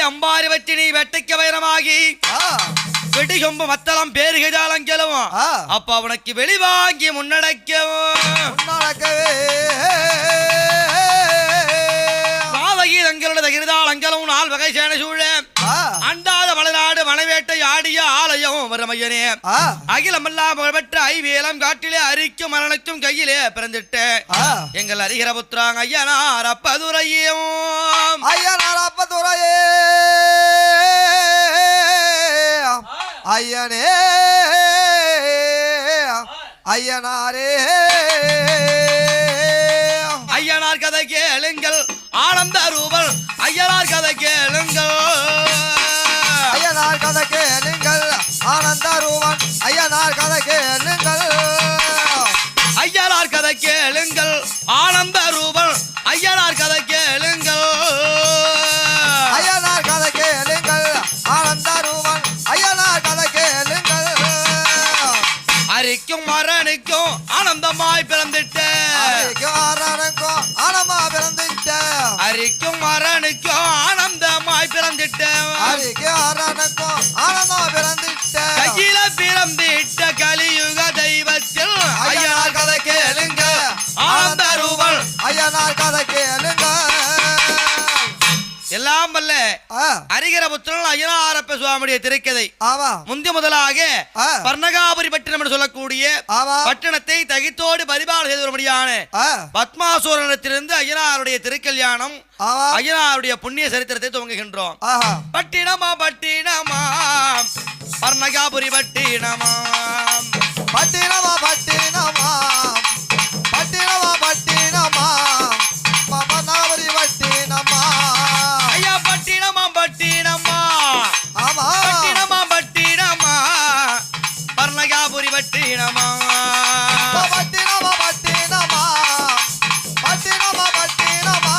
அம்பாரி வச்சு நீ வெட்டைக்க வைரமாகி வெடிகொம்பு மத்தளம் பேருகைதாலங்களும் அப்ப அவனுக்கு வெளிவாங்கி முன்னடக்கவும் மாதகீதங்களோட தகிர்தாளங்களும் நாள் வகை சேன சூழ அண்டாத மலைநாடு மனைவேட்டை ஆடிய ஆலயம் வரமையனே அகிலமெல்லாம் புகழ்பெற்ற ஐவேலம் காட்டிலே அரிக்கும் மரணக்கும் கையிலே பிறந்திட்டு எங்கள் அறிகிற புத்திராங்க ஐயனார் அப்பதுரையும் ஐயனார் அப்பதுரையே ஐயனே ஐயனாரே ஐயனார் கதை கேளுங்கள் ஆனந்த ரூபல் ஐயனார் கதை கேளுங்கள் ஐயனார் கதை கேளுங்கள் ஆனந்த ரூபன் ஐயனார் கதை கேளுங்கள் ஐயனார் கதை கேளுங்கள் ஆனந்த ரூபல் ஐயனார் கதை கேளுங்கள் ஐயனார் கதை கேளுங்கள் ஆனந்த ரூபன் ஐயனார் கதை கேளுங்கள் அரிக்கும் மரணிக்கும் ஆனந்தமாய் பிறந்திட்ட ஆனமா பிறந்திட்ட அரிக்கும் மரணிக்கும் ஆனந்தமாய் பிறந்திட்ட ஆனமா பிறந்திட்ட கையில பிறந்திட்ட கலியுக தெய்வத்தில் ஐயனார் கதை கேளுங்க ஆனந்த ரூபல் ஐயனார் கதை கேளுங்க எல்லாம் வல்ல அரிகர புத்திரன் ஐயனாரப்ப சுவாமியுடைய திரைக்கதை முந்தி முதலாக பர்ணகாபுரி பட்டினம் என்று சொல்லக்கூடிய பட்டணத்தை தகித்தோடு பரிபாலனை செய்து வரும்படியான பத்மாசூரத்திலிருந்து ஐயனாருடைய திருக்கல்யாணம் ஐயனாருடைய புண்ணிய சரித்திரத்தை துவங்குகின்றோம். பட்டினமா பட்டினமா பர்ணகாபுரி பட்டினமா பட்டினமா பட்டினமா பட்டினமா பட்டினமா பர்ணகாபுரி பட்டினமா ஐயா பட்டினமா பட்டினமா பட்டினமா பட்டினமா பர்ணகாபுரி பட்டினமா பட்டினமா பட்டினமா பட்டினமா பட்டினமா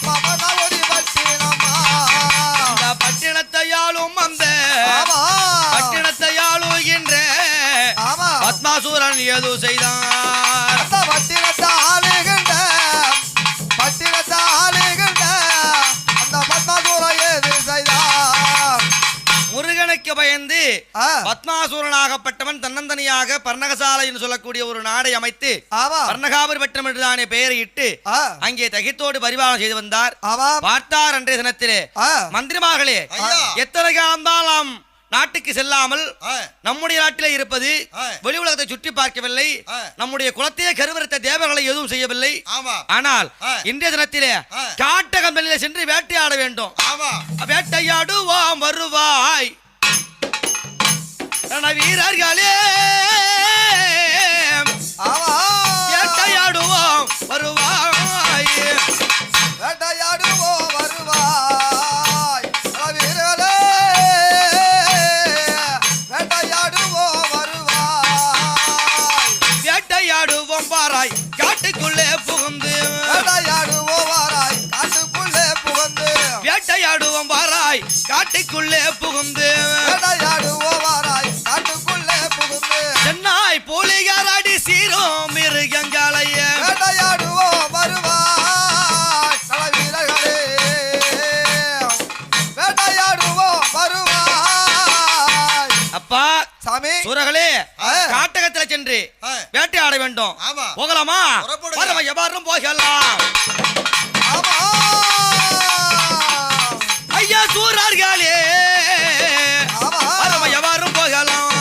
பர்ணகாபுரி பட்டினமா அந்த பட்டினத்தையாலும் அந்த பட்டினத்தையாளுகின்ற பத்மாசூரன் ஏதோ செய்தார். அந்த பட்டினத்தை ஆளுகின்ற பட்டினத்தை ஆளுகின்ற அந்த பத்மாசூரன் ஏது செய்தார். முருகனுக்கு பயந்து பத்மாசூரனாகப்பட்டவன் தன்னந்தனியாக பர்ணகசாலை என்று சொல்லக்கூடிய ஒரு நாடை அமைத்து பர்ணகாபுரி பட்டம் என்றுதானே பெயரையிட்டு அங்கே தகித்தோடு பரிபாலனை செய்து வந்தார். பார்த்தார் அன்றைய தினத்திலே மந்திரிமார்களே எத்தனை காலம்தான் நாம் நாட்டுக்கு செல்லாமல் நம்முடைய நாட்டிலே இருப்பது வெளி உலகத்தை சுற்றி பார்க்கவில்லை, நம்முடைய குலத்தையே கருவறுத்த தேவர்களை எதுவும் செய்யவில்லை. ஆனால் இன்றைய தினத்திலே காட்டகம்பெனிலே சென்று வேட்டையாட வேண்டும். வேட்டையாடுவோம் வருவாய் வீரர்களே, வேட்டையாடுவோம் வருவாய், வேட்டையாடுவோம் வருவாய் வீரர்களே, வேட்டையாடுவோம் வருவாய், வேட்டையாடுவோம் வாராய் காட்டுக்குள்ளே புகுந்து, வேட்டையாடுவோம் வாராய் காட்டுக்குள்ளே புகுந்து, வேட்டையாடுவோம் வாராய் காட்டுக்குள்ளே புகுந்து, வேட்டையாடுவோம் வாராய் காட்டுக்குள்ளே புகுந்து, சென்னாய் போலிகாரடி சீரும் மிருகங்களைய, வேட்டையாடுவோம் வருவாய் வீரர்களே, வேட்டையாடுவோம் வருவாய். அப்பா சாமி சூரர்களே, காட்டகத்தில் சென்று வேட்டையாட வேண்டும். போகலாமா? எவ்வாறும் போகலாம். ஐயா சூரர்களே, எவ்வாறும் போகலாம்,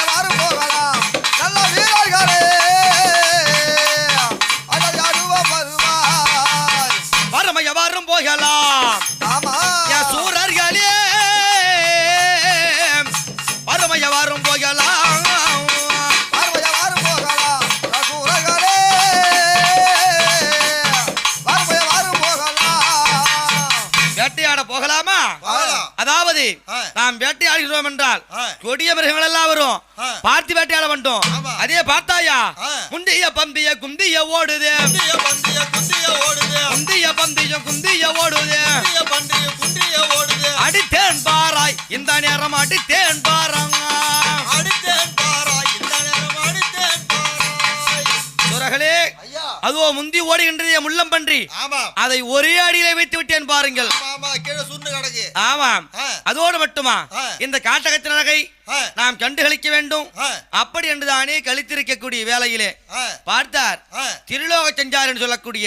எவ்வாறும் போகலாம். நல்ல வீரர்களே, வேட்டையாடுவோம் வருவாய், எவ்வாறும் போகலாம். சூரர்களே எவ்வாறும் போகலாம், எவ்வாறும் போகலாம். சூரர்களே எவ்வாறும் போகலாம். வேட்டையாட போகலாமா? அதாவது நாம் வேட்டையாடுகிறோம் என்றால் கொடிய மிருகங்கள் எல்லாம் வரும், பார்த்து வேட்டையாட வேண்டும். அதே பார்த்தாயா முந்திய பந்திய குந்திய ஓடுதே, குந்திய பந்திய குந்திய ஓடுதே, அடித்தேன் பாராய் இந்த நேரம், அடித்தேன் பாராங்க, சூரர்களே. அதுவோ முந்தி ஓடுகின்றது முள்ளம் பன்றி, அதை ஒரே அடியிலே வைத்து விட்டேன் பாருங்கள். ஆமாம், அதோடு மட்டுமா இந்த காட்டகத்தின் அழகை நாம் கண்டுகளிக்க வேண்டும். அப்படி என்றுதானே கழித்திருக்கக்கூடிய வேளையிலே பார்த்தார் திருலோக செஞ்சார் என்று சொல்லக்கூடிய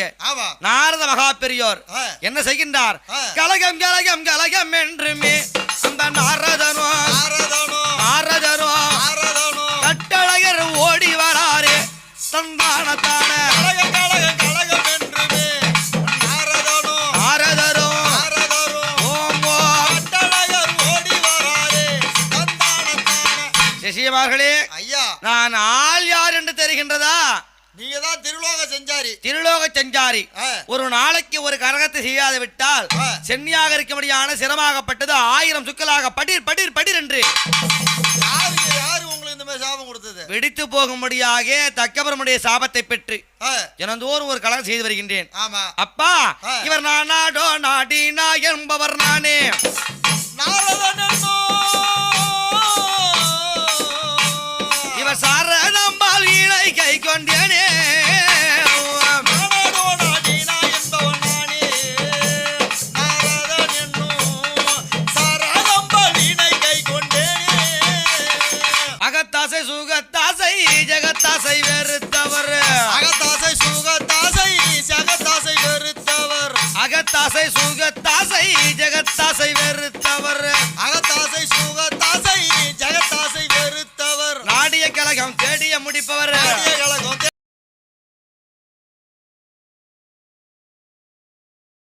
நாரத மகா பெரியோர் என்ன செய்கின்றார்? கலகம் கலகம் கலகம் என்றுமே அந்த நாரதனோ நாரதனோ கட்டழகர் ஓடி வராரே தந்தானத்தான சசியமார்களே, நான் ஆள் யார் என்று தெரிகின்றதா? நீங்க தான் திருலோக செஞ்சாரி. திருலோக செஞ்சாரி. ஒரு நாளைக்கு ஒரு கரகத்தை செய்யாது விட்டால் சென்னியாக இருக்கும்படியான சிரமாகப்பட்டது 1000 சுக்கலாக படீர் படீர் படீர் என்று யாரு உங்களுக்கு இந்த மாதிரி சாபம் கொடுத்தது? வெடித்து போகும்படியாக தக்கபரமுடைய சாபத்தை பெற்று தினந்தோறும் ஒரு கலகம் செய்து வருகின்றேன். அப்பா இவர் நாடோ நாடினா என்பவர் நானே, இவர் சாரதம்பால் இணை கை கொண்டேனே, அகத்தாசை சுகத்தாசை ஜெகத்தாசை வெறுத்தவர், அகத்தாசை சுகத்தாசை ஜெகத்தாசை வெறுத்தவர், அகத்தாசை சுகத்தாசை ஜெகத்தாசை வெறுத்தவர்,